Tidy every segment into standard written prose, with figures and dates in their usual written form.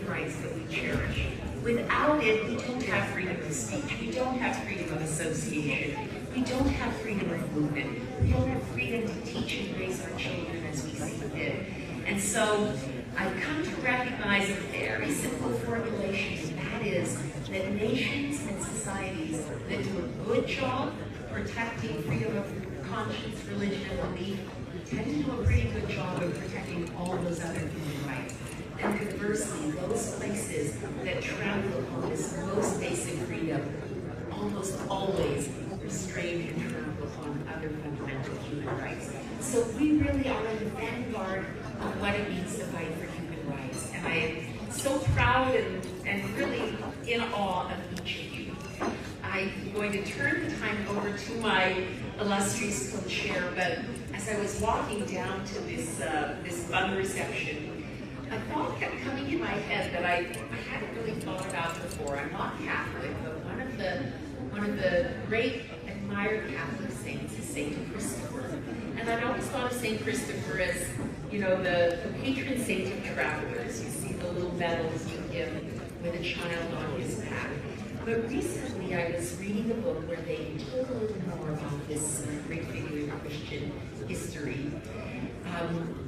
rights that we cherish. Without it, we don't have freedom of speech. We don't have freedom of association. We don't have freedom of movement. We don't have freedom to teach and raise our children as we see fit. And so I've come to recognize a very simple formulation, and that is that nations and societies that do a good job protecting freedom of conscience, religion, and belief tend to do a pretty good job of protecting all those other human rights. And conversely, those places that trample upon this most basic freedom almost always restrain and trample upon other fundamental human rights. So we really are in the vanguard of what it means to fight for human rights. And I am so proud and really in awe of each of you. I'm going to turn the time over to my illustrious co-chair, but as I was walking down to this fun reception, a thought kept coming in my head that I hadn't really thought about before. I'm not Catholic, but one of the great admired Catholic saints is Saint Christopher. And I'd always thought of Saint Christopher as, you know, the patron saint of travelers. You see the little medals you give with a child on his back. But recently I was reading a book where they told a little more about this great figure in Christian history.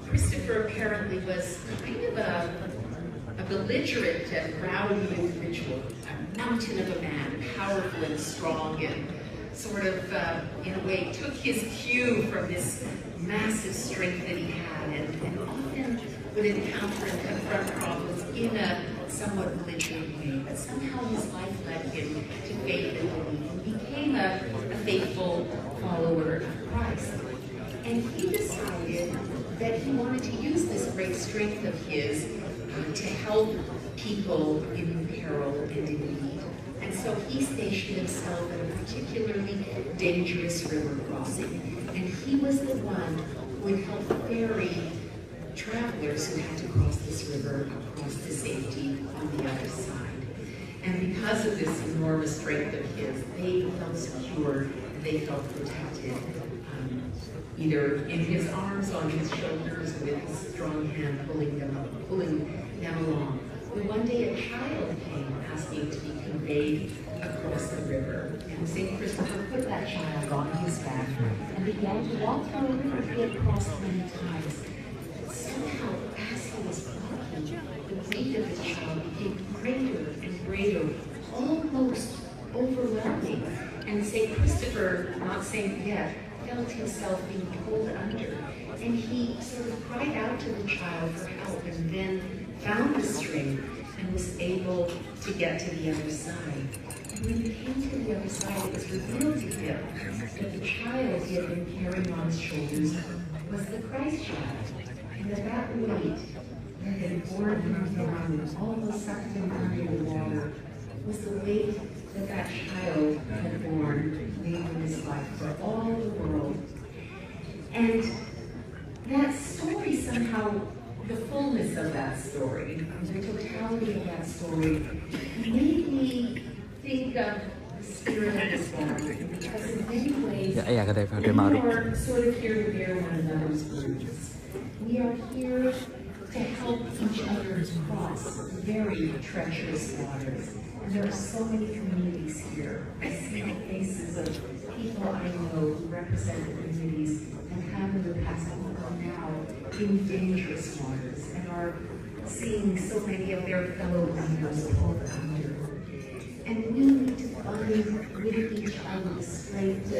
Christopher apparently was kind of a belligerent and rowdy individual, a mountain of a man, powerful and strong, and sort of, in a way, took his cue from this massive strength that he had, and often would encounter and confront problems in a somewhat belligerent way. But somehow his life led him to faith and belief, and became a faithful follower of Christ. And he decided that he wanted to use this great strength of his to help people in peril and in need. And so he stationed himself at a particularly dangerous river crossing. And he was the one who would help ferry travelers who had to cross this river across to safety on the other side. And because of this enormous strength of his, they felt secure, they felt protected. Either in his arms, on his shoulders, with his strong hand pulling them along. But one day a child came asking to be conveyed across the river. And St. Christopher put that child on his back and began to walk down the river he had crossed many times. But somehow, as he was walking, the weight of the child became greater and greater, almost overwhelming. And St. Christopher, not Saint yet, felt himself being pulled under, and he sort of cried out to the child for help, and then found the string and was able to get to the other side. And when he came to the other side, it was revealed to him that the child he had been carrying on his shoulders was the Christ child, and that weight that had borne him down, almost sucked him under the water, was the weight that child had borne later in his life for all the world. And that story somehow, the fullness of that story, the totality of that story, made me think of the spirit of this one, because in many ways, we are sort of here to bear one another's burdens. We are here to help each other cross very treacherous waters. And there are so many communities here. I see the faces of people I know who represent the communities and have in the past and are now in dangerous waters and are seeing so many of their fellow runners pulled under. And we need to find with each other the strength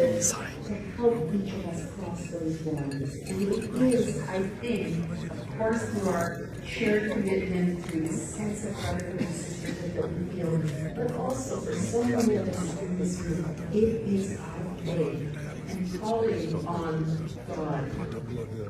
to help each of us cross those waters. And it is, I think, of course, through our shared commitment, through the sense of brotherhood and sisterhood that we feel, but also for so many of us in this room, it is our faith and calling on God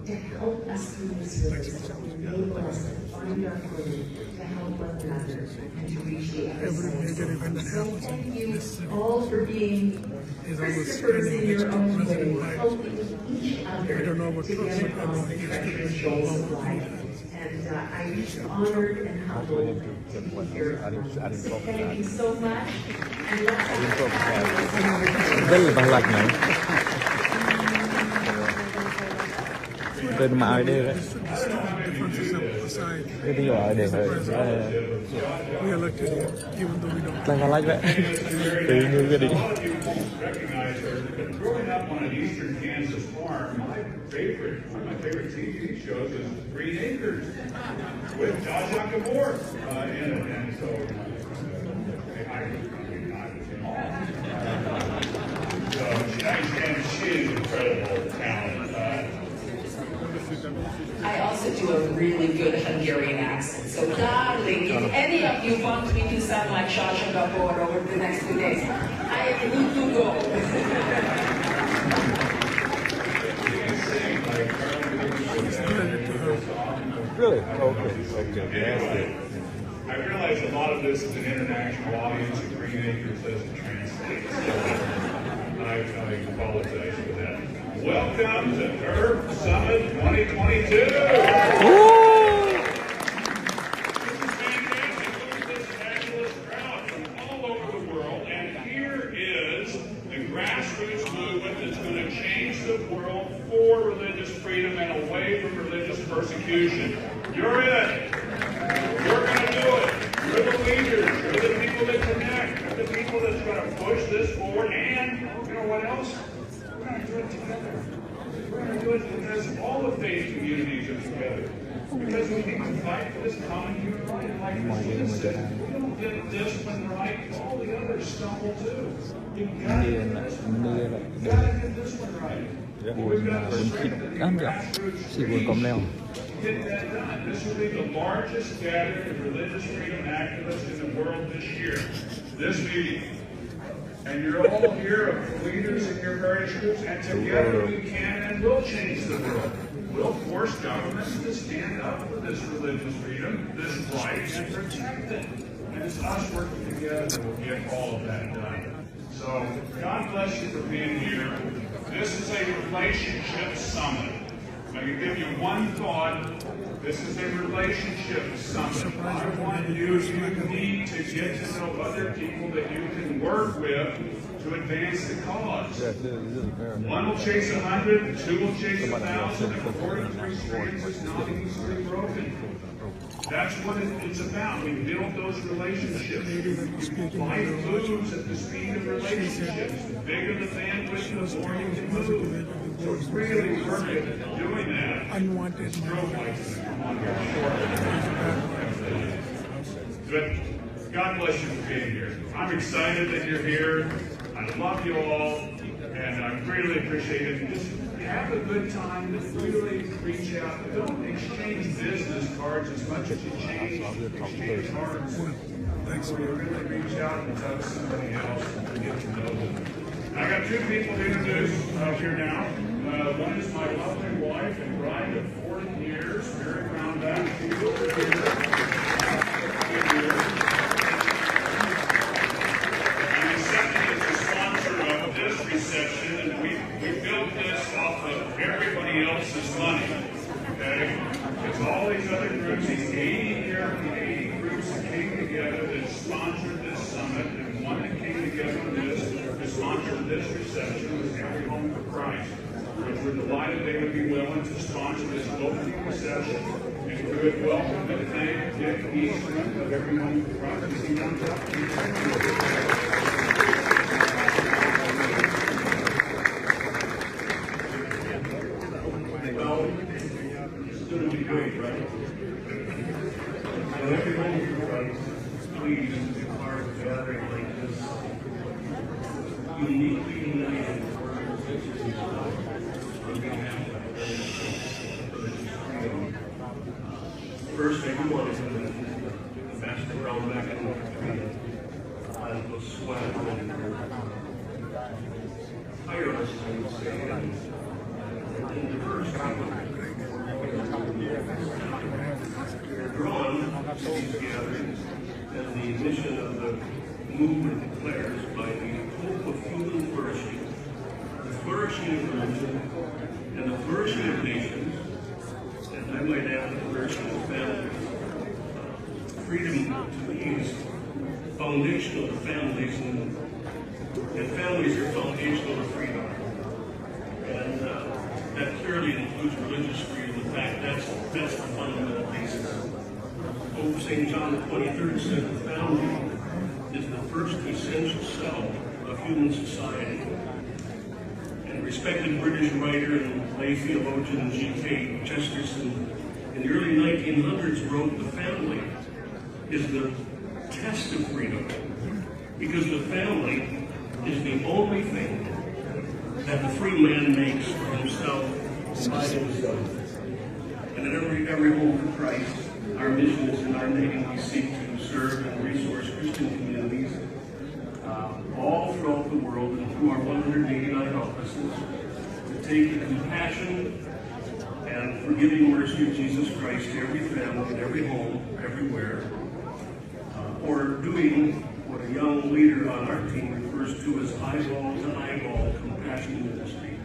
to help us through this river, to enable us to find our footing, to help one another, and to reach the other side. So thank you all for being Christophers in your own way, helping each other to get across the treacherous shoals of life. And I'm honored and humbled to be here. So thank you so much. And let's have a aside. Cái tiếng gọi để phải We elected him, even though we don't. tăng lách vậy. Từ như quyết định. Growing up on an eastern Kansas farm, one of my favorite TV shows is Green Acres with Josh Gabor in it, and so I was in awe. So she is incredible talent. I also do a really good Hungarian accent. So, darling, if any of you want me to sound like Shasha Gabor over the next 2 days, I am good to go. Really? Okay. That's good. I realize a lot of this is an international audience, and Green Acres doesn't translate. So I apologize for that. Welcome to Earth Summit 2022. All over the world, and here is the grassroots movement that's going to change the world for religious freedom and away from religious persecution. You're it. You're going to do it. You're the leaders. You're the people that connect. You're the people that's going to push this forward. And you know what else? We're going to do it together. We're going to do it because all the faith communities are together. Because we need to fight for this common human right. Like Jesus said, we don't get this one right, all the others stumble too. You've got to get this one right. You've got to get this one right. We've got to strengthen the grassroots Chị buồn cọm leo. get that done. This will be the largest gathering of religious freedom activists in the world this year. This meeting. And you're all here, leaders in your various groups, and together we can and will change the world. We'll force governments to stand up for this religious freedom, this right, and protect it. And it's us working together that will get all of that done. So, God bless you for being here. This is a relationship summit. I can give you one thought. This is a relationship summit. I want you need to get to know other people that you can work with to advance the cause. One will chase 100, two will chase 1,000, and 43 strands is not easily broken. That's what it's about. We build those relationships. Life moves at the speed of relationships. The bigger the bandwidth, the more you can move. So really work at doing that. Unwanted. Stroke lights come on here. But God bless you for being here. I'm excited that you're here. I love you all, and I really appreciate it. Just have a good time. Really reach out. Don't exchange business cards as much as you exchange cards. Thanks. Really reach out and touch somebody else and get to know them. I got two people to introduce here now. One is my lovely wife and bride of 40 years, Mary Brownback. She's over here. And the second is the sponsor of this reception, and we built this off of everybody else's money. Okay? It's all these other groups, these 80 here, the 80 groups that came together that sponsored this summit, and one that came together on this, to sponsor this reception was Every Home for Christ. We're delighted they would be willing to sponsor this opening reception, and we would welcome and thank each one of Every Home for Christ. Well, it's going to be great, right? Well, Every Home for Christ, please, be part of a gathering like this, uniquely united organization. First, I do want to Ambassador Brownback and was sweat and tireless, I would say, and diverse. Drawn to these gatherings and the mission of the movement declares by the hope of human flourishing, the flourishing of religion, and the flourishing of nations, and I might add the flourishing of families. Freedom to me is foundational to families, and families are foundational to freedom. And that clearly includes religious freedom. In fact, that's the fundamental basis. Pope St. John the 23rd said the family is the first essential cell of human society. And respected British writer and lay theologian G.K. Chesterton in the early 1900s wrote, "The family is the test of freedom, because the family is the only thing that the free man makes for himself by himself." And at every home for Christ, our mission is in our name. We seek to serve and resource Christian communities all throughout the world and through our 189 offices to take the compassion and forgiving mercy of Jesus Christ to every family, in every home, everywhere, or doing what a young leader on our team refers to as eyeball-to-eyeball compassion ministry.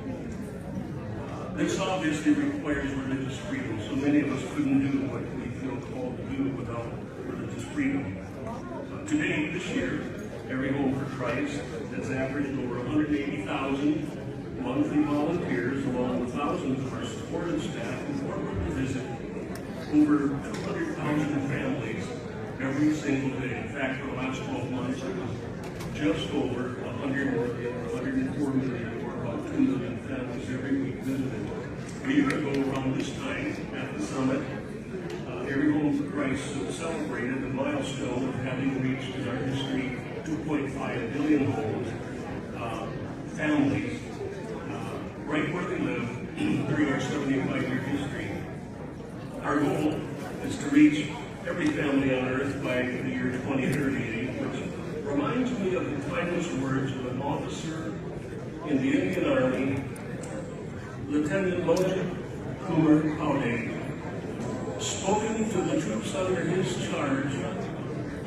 This obviously requires religious freedom, so many of us couldn't do what we feel called to do without religious freedom. Today, this year, every Home for Christ has averaged over 180,000 monthly volunteers, along with thousands of our support and staff who formally visit over 200,000 families every single day. In fact, for the last 12 months, it was just over 104 million, or about 2 million families every week visited. A year ago, around this time at the summit, every Home for Christ celebrated the milestone of having reached in our history 2.5 billion homes, families, right where they live during our 75-year history. Our goal is to reach every family on earth by the year 2038, which reminds me of the timeless words of an officer in the Indian Army, Lieutenant Mojib Kumar Paude, spoken to the troops under his charge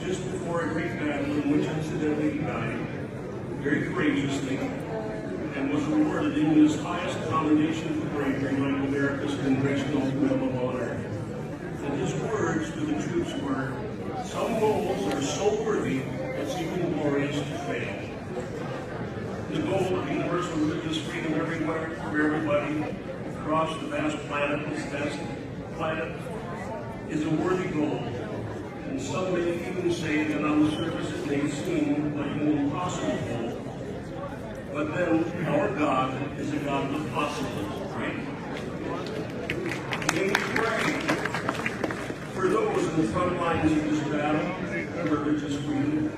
just before a great battle in which incidentally he died, very courageously, and was awarded in his highest commendation for bravery by America's Congressional Medal of Honor. And his words to the troops were, "Some goals are so worthy, it's even glorious to fail." The goal of universal religious freedom everywhere, for everybody, across the vast planet, is a worthy goal. And some may even say that on the surface it may seem like an impossible goal. But then our God is a God of possibles, right? May we pray for those in the front lines of this battle for religious freedom,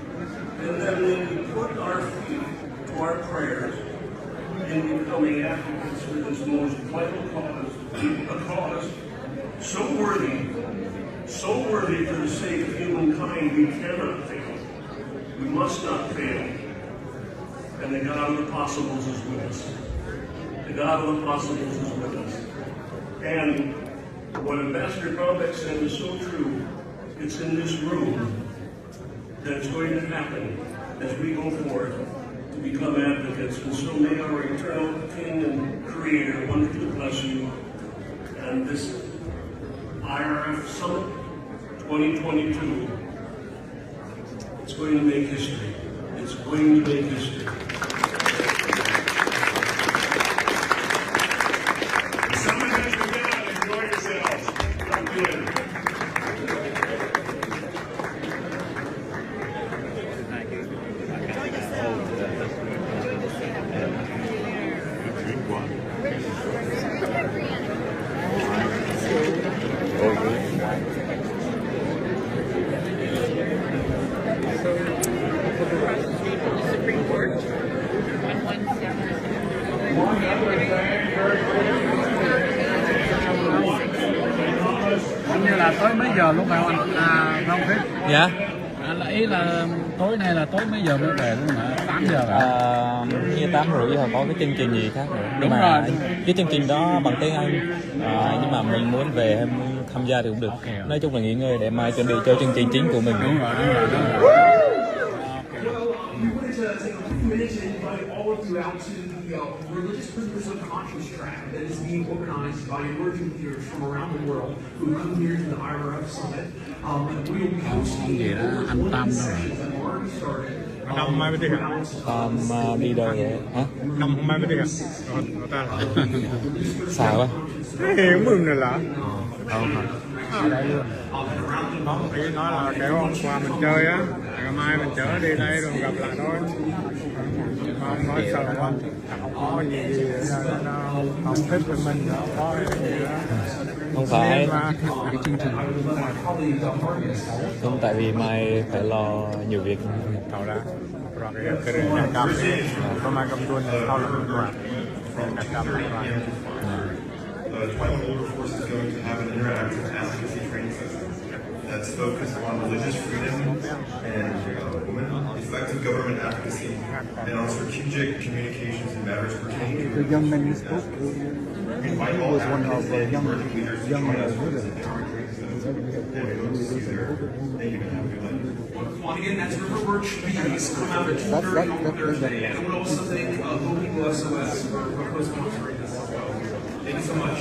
and then may we put our feet to our prayers in becoming advocates for this most vital cause, a cause so worthy for the sake of humankind we cannot fail. We must not fail. And the God of the possibles is with us. The God of the possibles is with us. And what Ambassador Brownback said is so true. It's in this room that it's going to happen as we go forth to become advocates. And so may our eternal King and Creator wonderfully bless you. And this IRF Summit 2022, it's going to make history. It's going to make history. Summit has begun. Enjoy yourselves. Talk to you later. Như là tới mấy giờ lúc nào anh không biết? Dạ. Ý là tối nay là tối mấy giờ mới về luôn hả? 8 giờ hả? Như 8 rưỡi giờ có cái chương trình gì khác nữa. Đúng mà rồi. Cái chương trình đó bằng tiếng Anh. Nhưng mà mình muốn về hay muốn tham gia thì cũng được. Okay. Nói chung là nghỉ ngơi để mai chuẩn bị cho chương trình chính của mình. Đúng rồi. Minutes to invite all of you out to the Religious Prisoners of Conscience track that is being organized by emerging leaders from around the world who come here to the IRF Summit. We will be hosting over 20 sessions that have already started Đông mai mới đi hả? Đi đâu vậy? Hả? Đông mai mới đi hả? Rồi ta là Sao quá? hiểu mừng rồi là Không hả? không, ý nói là kéo hôm qua mình chơi á, ngày mai mình chở đi đây rồi gặp lại thôi. Không nói sợ không có gì nó không thích với mình, không có gì đó. Không phải. Cái chương trình Không, tại vì mai phải lo nhiều việc. Tahu dah. Orang kira cakap, pemain tuan tahu lebih kurang. Cakap lah. 21 Wilberforce is going to have an interactive advocacy training session that's focused on religious freedom and women, effective government advocacy, and on strategic communications in matters pertaining to the young man who spoke invite he all was one of the advocacy young and leaders to young join us for women. this and we hope to see you there. Thank you and have a good night. Well, again, that's River Birch Bees come out at 2:30 on Thursday, and we'll also thank Home SOS for co-sponsoring this. Thank you so much.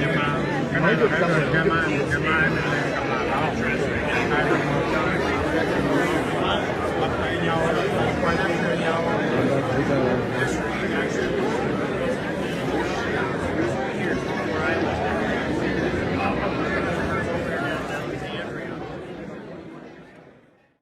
Nhưng mà cái này là cái ngày mai